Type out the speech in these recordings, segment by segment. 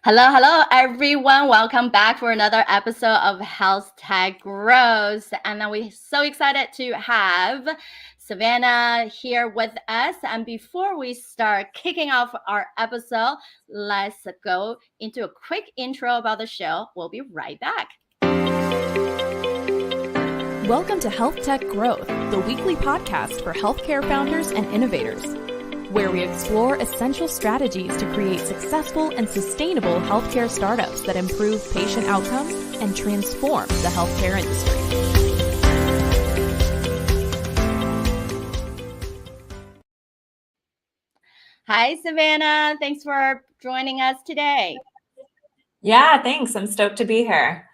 Hello, everyone. Welcome back for another episode of Health Tech Grows. And we're so excited to have Savannah here with us. And before we start kicking off our episode, let's go into a quick intro about the show. We'll be right back. Welcome to Health Tech Growth, the weekly podcast for healthcare founders and innovators, where we explore essential strategies to create successful and sustainable healthcare startups that improve patient outcomes and transform the healthcare industry. Hi, Savannah. Thanks for joining us today. Yeah, thanks. I'm stoked to be here.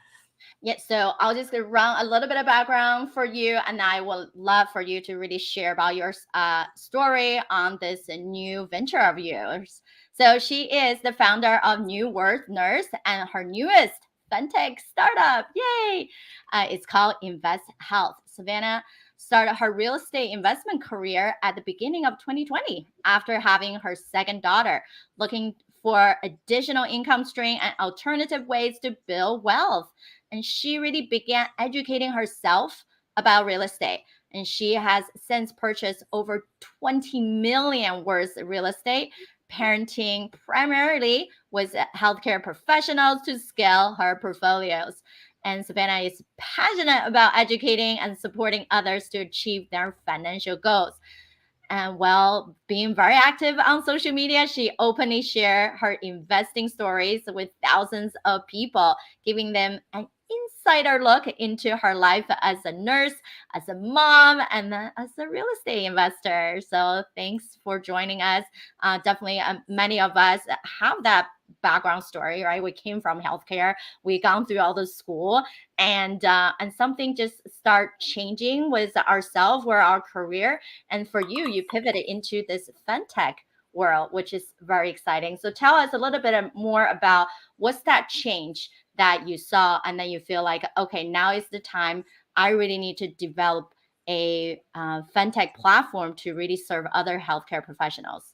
Yeah, so I'll just run a little bit of background for you, and I would love for you to really share about your story on this new venture of yours. So she is the founder of New Worth Nurse, and her newest fintech startup, yay! It's called InvestHealth. Savannah started her real estate investment career at the beginning of 2020 after having her second daughter, looking for additional income stream and alternative ways to build wealth. And she really began educating herself about real estate. And she has since purchased over 20 million worth of real estate, parenting primarily with healthcare professionals to scale her portfolios. And Savannah is passionate about educating and supporting others to achieve their financial goals. And while being very active on social media, she openly shared her investing stories with thousands of people, giving them an insider look into her life as a nurse, as a mom, and as a real estate investor. So thanks for joining us. Definitely, many of us have that background story, right? We came from healthcare. We gone through all the school, and something just start changing with ourselves or our career. And for you, you pivoted into this fintech world, which is very exciting. So tell us a little bit more about what's that change that you saw, and then you feel like, okay, now is the time. I really need to develop a fintech platform to really serve other healthcare professionals.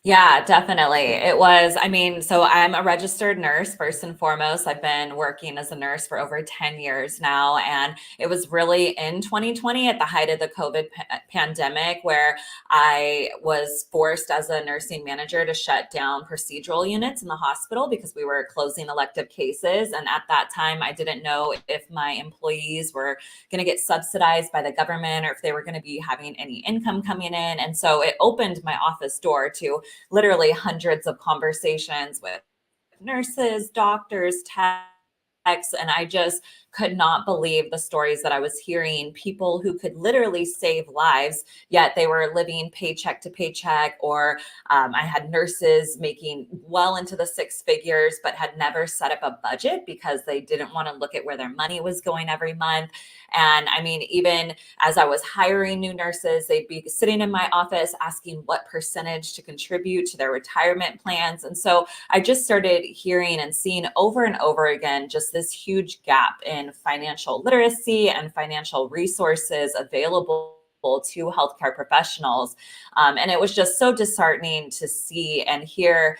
Yeah, definitely. It was, so I'm a registered nurse first and foremost. I've been working as a nurse for over 10 years now. And it was really in 2020 at the height of the COVID pandemic where I was forced as a nursing manager to shut down procedural units in the hospital because we were closing elective cases. And at that time, I didn't know if my employees were going to get subsidized by the government or if they were going to be having any income coming in. And so it opened my office door to literally hundreds of conversations with nurses, doctors, techs, and I just could not believe the stories that I was hearing. People who could literally save lives, yet they were living paycheck to paycheck. Or I had nurses making well into the six figures, but had never set up a budget because they didn't want to look at where their money was going every month. And even as I was hiring new nurses, they'd be sitting in my office asking what percentage to contribute to their retirement plans. And so I just started hearing and seeing over and over again just this huge gap in financial literacy and financial resources available to healthcare professionals. And it was just so disheartening to see and hear.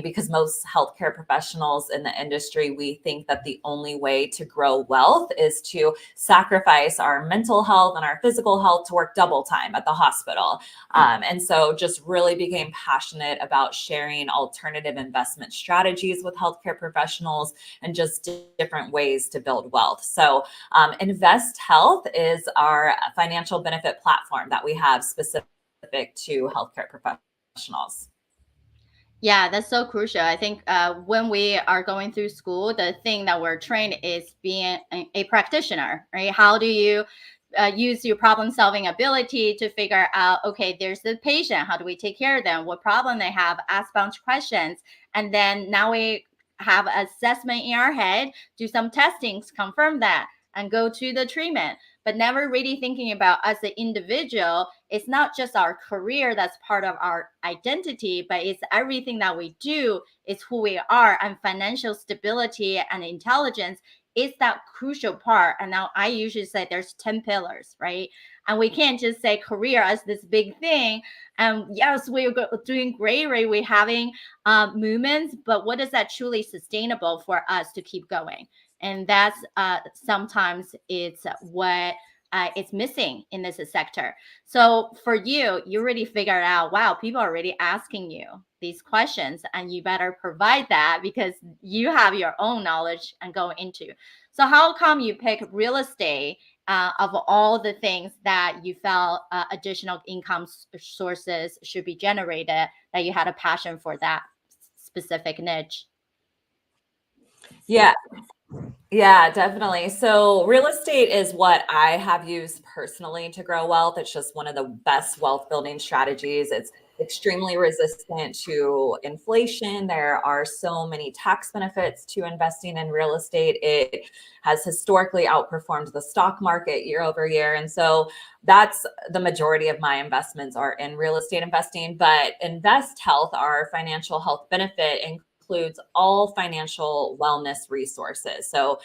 Because most healthcare professionals in the industry, we think that the only way to grow wealth is to sacrifice our mental health and our physical health to work double time at the hospital. And so just really became passionate about sharing alternative investment strategies with healthcare professionals and just different ways to build wealth. So InvestHealth is our financial benefit platform that we have specific to healthcare professionals. Yeah, that's so crucial. I think when we are going through school, the thing that we're trained is being a practitioner, right? How do you use your problem solving ability to figure out, okay, there's the patient. How do we take care of them? What problem they have? Ask a bunch of questions. And then now we have assessment in our head, do some testings, confirm that, and go to the treatment. But never really thinking about as an individual, it's not just our career that's part of our identity, but it's everything that we do, it's who we are, and financial stability and intelligence it's that crucial part. And now I usually say there's 10 pillars, right? And we can't just say career as this big thing. And yes, we're doing great, right? We're having movements, but what is that truly sustainable for us to keep going? And that's sometimes it's what it's missing in this sector. So for you, you already figured out, wow, people are already asking you these questions, and you better provide that because you have your own knowledge and go into. So how come you pick real estate of all the things that you felt additional income sources should be generated, that you had a passion for that specific niche? Yeah. Yeah, definitely. So real estate is what I have used personally to grow wealth. It's just one of the best wealth building strategies. It's extremely resistant to inflation. There are so many tax benefits to investing in real estate. It has historically outperformed the stock market year over year. And so that's the majority of my investments are in real estate investing. But InvestHealth, our financial health benefit, includes all financial wellness resources. So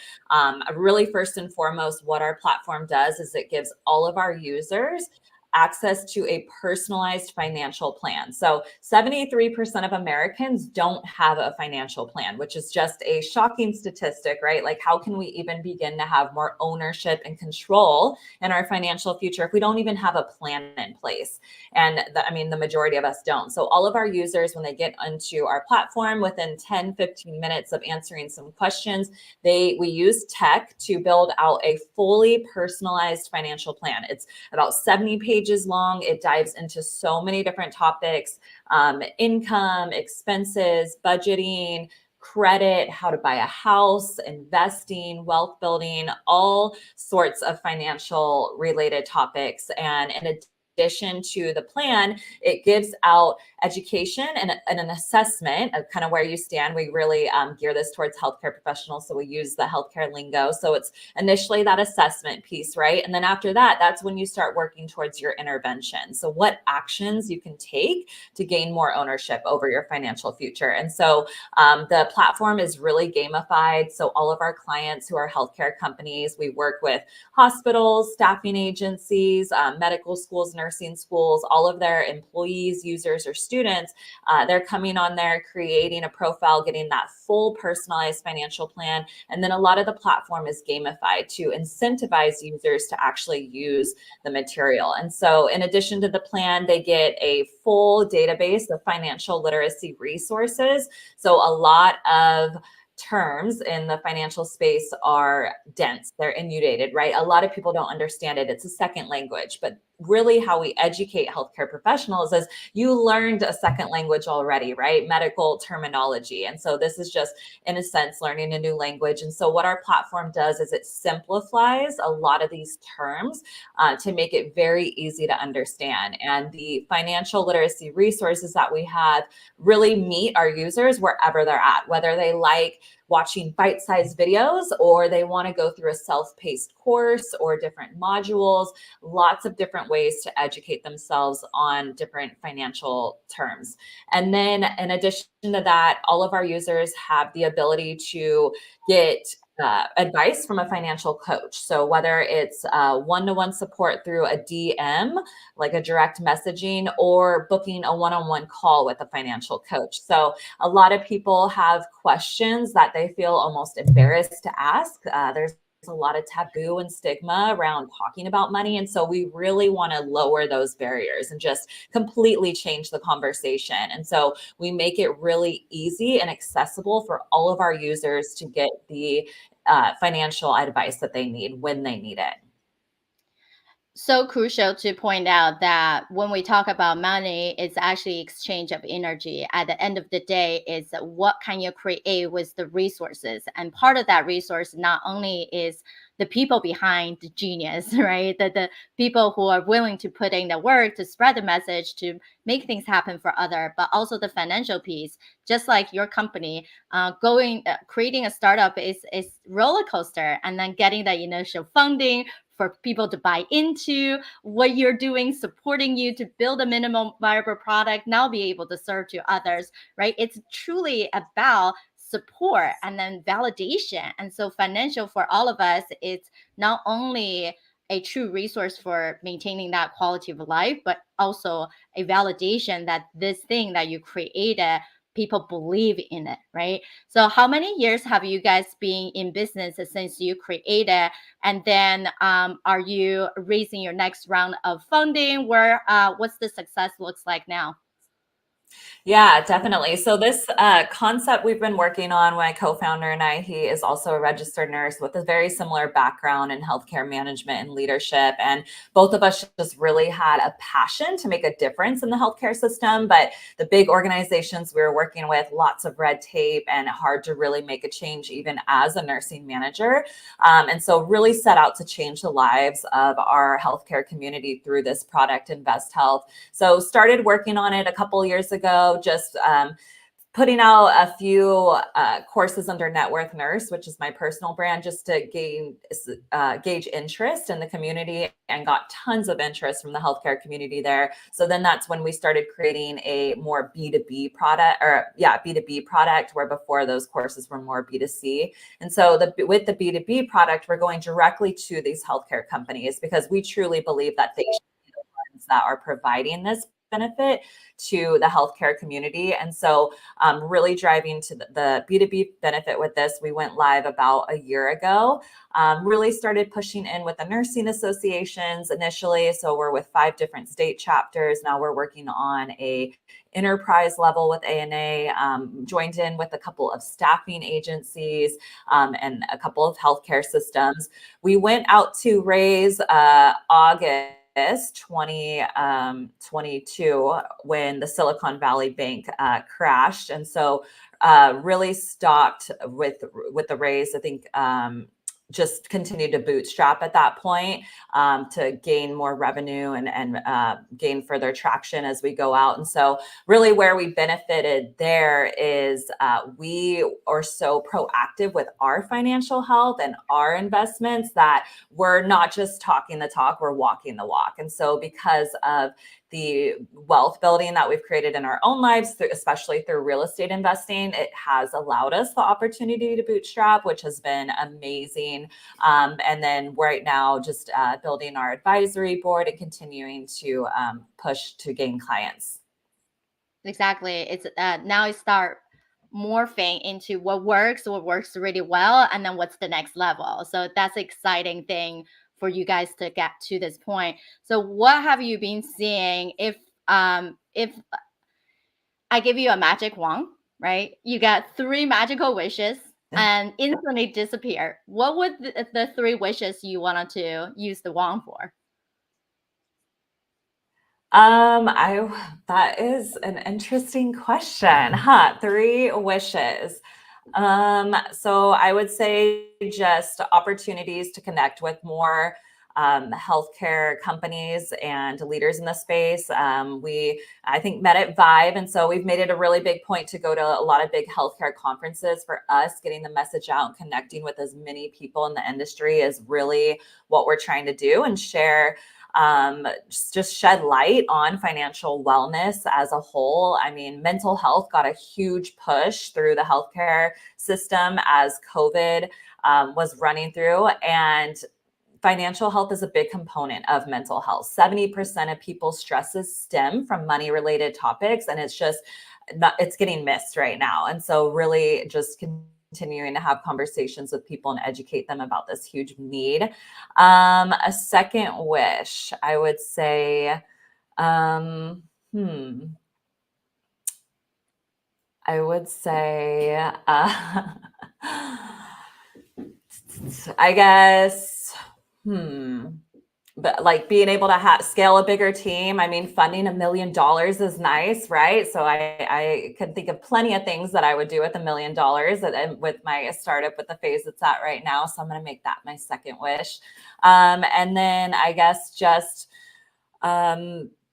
really, first and foremost, what our platform does is it gives all of our users access to a personalized financial plan. So 73% of Americans don't have a financial plan, which is just a shocking statistic, right? Like, how can we even begin to have more ownership and control in our financial future if we don't even have a plan in place? And the majority of us don't. So all of our users, when they get onto our platform, within 10, 15 minutes of answering some questions, we use tech to build out a fully personalized financial plan. It's about 70 pages long. It dives into so many different topics: income, expenses, budgeting, credit, how to buy a house, investing, wealth building, all sorts of financial related topics. And in addition to the plan, it gives out education and an assessment of kind of where you stand. We really gear this towards healthcare professionals, so we use the healthcare lingo. So it's initially that assessment piece, right? And then after that, that's when you start working towards your intervention. So what actions you can take to gain more ownership over your financial future. And so the platform is really gamified. So all of our clients who are healthcare companies, we work with hospitals, staffing agencies, medical schools, nursing schools, all of their employees, users, or students, they're coming on there, creating a profile, getting that full personalized financial plan. And then a lot of the platform is gamified to incentivize users to actually use the material. And so in addition to the plan, they get a full database of financial literacy resources. So a lot of terms in the financial space are dense, they're inundated, right? A lot of people don't understand it. It's a second language, but really how we educate healthcare professionals is you learned a second language already, right? Medical terminology. And so this is just, in a sense, learning a new language. And so what our platform does is it simplifies a lot of these terms to make it very easy to understand. And the financial literacy resources that we have really meet our users wherever they're at, whether they like watching bite-sized videos or they want to go through a self-paced course or different modules, lots of different ways to educate themselves on different financial terms. And then in addition to that, all of our users have the ability to get advice from a financial coach. So whether it's one-to-one support through a DM, like a direct messaging, or booking a one-on-one call with a financial coach. So a lot of people have questions that they feel almost embarrassed to ask. There's a lot of taboo and stigma around talking about money. And so we really want to lower those barriers and just completely change the conversation. And so we make it really easy and accessible for all of our users to get the financial advice that they need when they need it. So crucial to point out that when we talk about money, it's actually exchange of energy. At the end of the day, it's what can you create with the resources? And part of that resource not only is the people behind the genius, right? The people who are willing to put in the work to spread the message, to make things happen for other, but also the financial piece. Just like your company, creating a startup is roller coaster, and then getting that initial funding for people to buy into what you're doing, supporting you to build a minimum viable product, now be able to serve to others, right? It's truly about support and then validation. And so financial for all of us, it's not only a true resource for maintaining that quality of life, but also a validation that this thing that you created, people believe in it, right? So how many years have you guys been in business since you created? And then are you raising your next round of funding? What's the success looks like now? Yeah, definitely. So this concept we've been working on, my co-founder and I, he is also a registered nurse with a very similar background in healthcare management and leadership. And both of us just really had a passion to make a difference in the healthcare system. But the big organizations we were working with, lots of red tape and hard to really make a change even as a nursing manager. And so really set out to change the lives of our healthcare community through this product, InvestHealth. So started working on it a couple years ago, just putting out a few courses under Net Worth Nurse, which is my personal brand, just to gauge interest in the community, and got tons of interest from the healthcare community there. So then that's when we started creating a more B2B product, B2B product, where before those courses were more B2C. And so with the B2B product, we're going directly to these healthcare companies because we truly believe that they should be the ones that are providing this benefit to the healthcare community. And so really driving to the B2B benefit with this, we went live about a year ago, really started pushing in with the nursing associations initially. So we're with 5 different state chapters. Now we're working on a enterprise level with ANA, joined in with a couple of staffing agencies and a couple of healthcare systems. We went out to raise August 2022 when the Silicon Valley Bank crashed. And so really stopped with the raise. I think just continued to bootstrap at that point to gain more revenue and gain further traction as we go out. And so really where we benefited there is we are so proactive with our financial health and our investments that we're not just talking the talk, we're walking the walk. And so because of the wealth building that we've created in our own lives, especially through real estate investing, it has allowed us the opportunity to bootstrap, which has been amazing. And then right now, just building our advisory board and continuing to push to gain clients. Exactly. It's now it start morphing into what works really well, and then what's the next level. So that's an exciting thing for you guys to get to this point. So what have you been seeing? If I give you a magic wand, right? You got 3 magical wishes and instantly disappear. What would the 3 wishes you wanted to use the wand for? That is an interesting question, 3 wishes. So I would say just opportunities to connect with more healthcare companies and leaders in the space. I think, met at Vibe. And so we've made it a really big point to go to a lot of big healthcare conferences. For us, getting the message out and connecting with as many people in the industry is really what we're trying to do, and share just shed light on financial wellness as a whole. I mean, mental health got a huge push through the healthcare system as COVID was running through, and financial health is a big component of mental health. 70% of people's stresses stem from money-related topics, and it's getting missed right now. And so really just continuing to have conversations with people and educate them about this huge need. A second wish, I would say, I would say, I guess, but like being able to scale a bigger team. I mean, funding $1 million is nice, right? So I can think of plenty of things that I would do with $1 million with my startup, with the phase it's at right now. So I'm going to make that my second wish. And then I guess just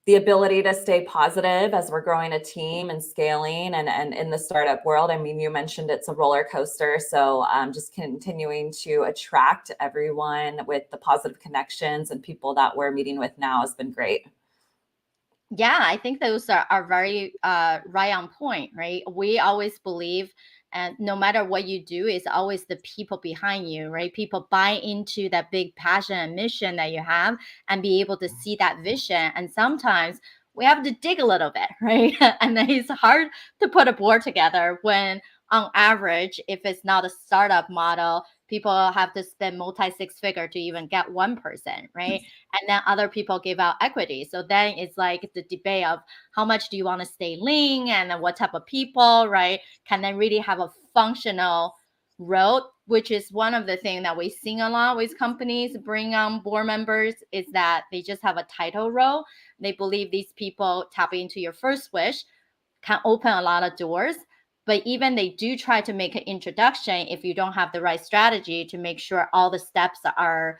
the ability to stay positive as we're growing a team and scaling and in the startup world. I mean, you mentioned it's a roller coaster. So just continuing to attract everyone with the positive connections and people that we're meeting with now has been great. Yeah, I think those are very right on point, right? We always believe, and no matter what you do, it's always the people behind you, right? People buy into that big passion and mission that you have and be able to see that vision. And sometimes we have to dig a little bit, right? And then it's hard to put a board together when, on average, if it's not a startup model, people have to spend multi six figure to even get one person, right? And then other people give out equity. So then it's like the debate of how much do you want to stay lean and then what type of people, right? Can they really have a functional role, which is one of the things that we've seen a lot with companies bring on board members is that they just have a title role. They believe these people tap into your first wish can open a lot of doors. But even they do try to make an introduction if you don't have the right strategy to make sure all the steps are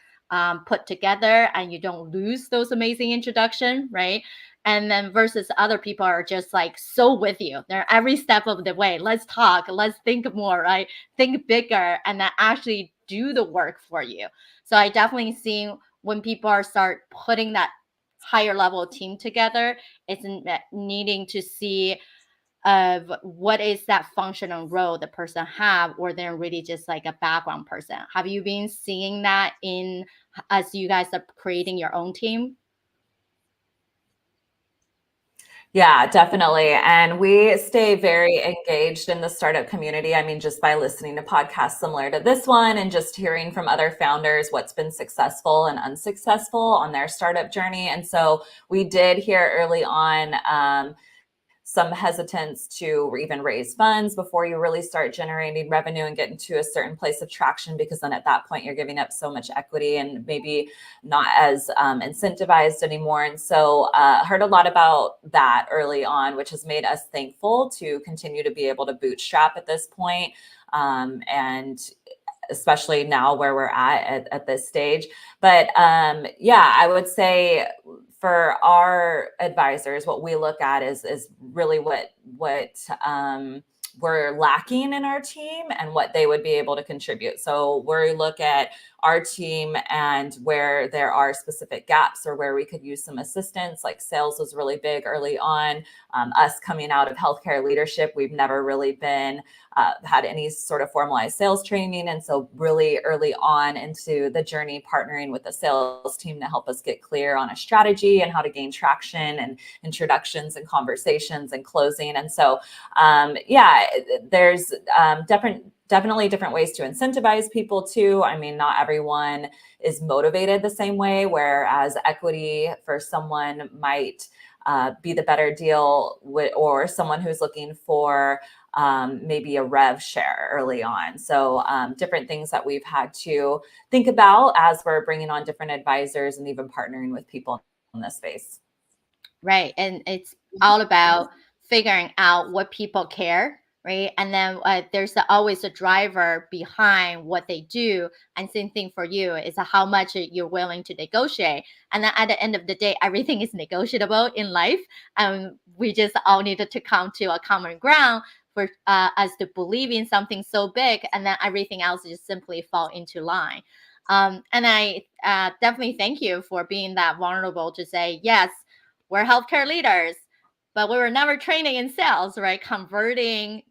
put together and you don't lose those amazing introduction, right? And then versus other people are just like so with you. They're every step of the way. Let's talk. Let's think more, right? Think bigger and then actually do the work for you. So I definitely see when people are start putting that higher level team together, it's needing to see of what is that functional role the person have, or they're really just like a background person. Have you been seeing that in as you guys are creating your own team? Yeah, definitely. And we stay very engaged in the startup community. I mean, just by listening to podcasts similar to this one and just hearing from other founders what's been successful and unsuccessful on their startup journey. And so we did hear early on some hesitance to even raise funds before you really start generating revenue and get into a certain place of traction, because then at that point you're giving up so much equity and maybe not as incentivized anymore. And so heard a lot about that early on, which has made us thankful to continue to be able to bootstrap at this point. And especially now where we're at this stage. But yeah, I would say for our advisors, what we look at is really what we're lacking in our team and what they would be able to contribute. So we look at our team and where there are specific gaps or where we could use some assistance. Like sales was really big early on. Us coming out of healthcare leadership, we've never really been had any sort of formalized sales training. And so really early on into the journey, partnering with the sales team to help us get clear on a strategy and how to gain traction and introductions and conversations and closing. And so, yeah, there's definitely different ways to incentivize people too. I mean, not everyone is motivated the same way, whereas equity for someone might be the better deal or someone who's looking for maybe a rev share early on. So different things that we've had to think about as we're bringing on different advisors and even partnering with people in this space. Right. And it's all about figuring out what people care, right? And then there's always a driver behind what they do. And same thing for you is how much you're willing to negotiate. And then at the end of the day, everything is negotiable in life. And we just all needed to come to a common ground for us to believe in something so big. And then everything else just simply fall into line. And I definitely thank you for being that vulnerable to say, yes, we're healthcare leaders, but we were never training in sales, right? Converting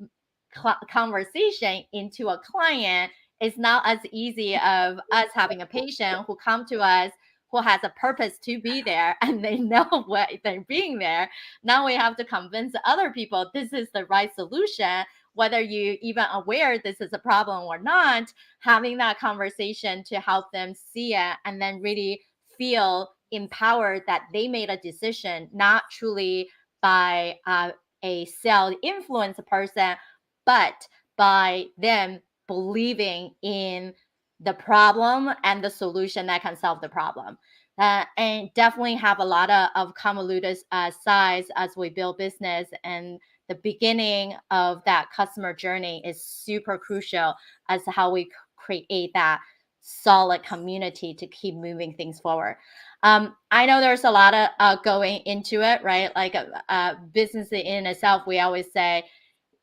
conversation into a client is not as easy of us having a patient who come to us who has a purpose to be there and they know what they're being there. Now we have to convince other people this is the right solution, whether you even aware this is a problem or not. Having that conversation to help them see it and then really feel empowered that they made a decision, not truly by a sales influence person, but by them believing in the problem and the solution that can solve the problem. And definitely have a lot of convoluted sides as we build business. And the beginning of that customer journey is super crucial as to how we create that solid community to keep moving things forward. I know there's a lot of going into it, right? Like business in itself, we always say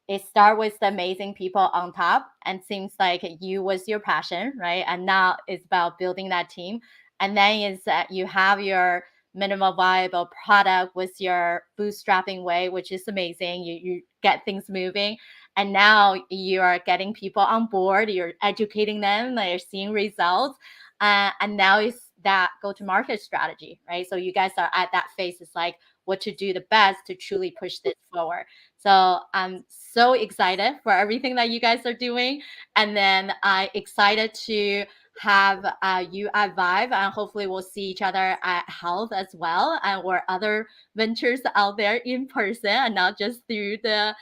it starts with the amazing people on top, and seems like you was your passion, right? And now it's about building that team. And then is that you have your minimal viable product with your bootstrapping way, which is amazing. You get things moving. And now you are getting people on board, you're educating them, they're seeing results. And now it's that go-to-market strategy, right? So you guys are at that phase. It's like what to do the best to truly push this forward. So I'm so excited for everything that you guys are doing. And then I'm excited to have you at Vive, and hopefully we'll see each other at Health as well, and or other ventures out there in person and not just through the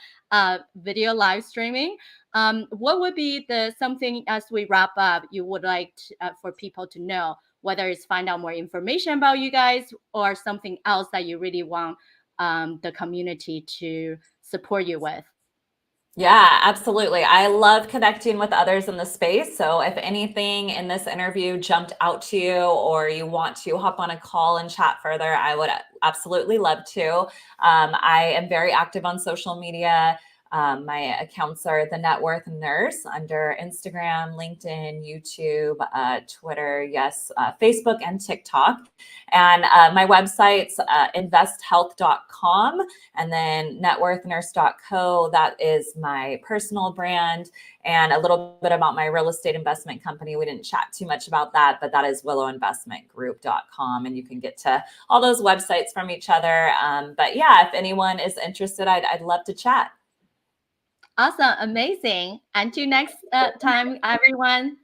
video live streaming. What would be the something as we wrap up you would like to, for people to know, whether it's find out more information about you guys or something else that you really want the community to support you with? Yeah, absolutely. I love connecting with others in the space. So if anything in this interview jumped out to you or you want to hop on a call and chat further, I would absolutely love to. I am very active on social media. My accounts are The Net Worth Nurse under Instagram, LinkedIn, YouTube, Twitter, yes, Facebook, and TikTok. And my website's InvestHealth.com, and then networthnurse.co. That is my personal brand. And a little bit about my real estate investment company. We didn't chat too much about that, but that is willowinvestmentgroup.com. And you can get to all those websites from each other. But yeah, if anyone is interested, I'd love to chat. Awesome. Amazing. Until next time, everyone.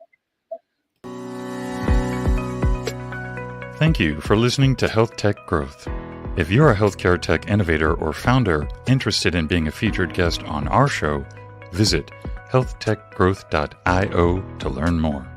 Thank you for listening to Health Tech Growth. If you're a healthcare tech innovator or founder interested in being a featured guest on our show, visit healthtechgrowth.io to learn more.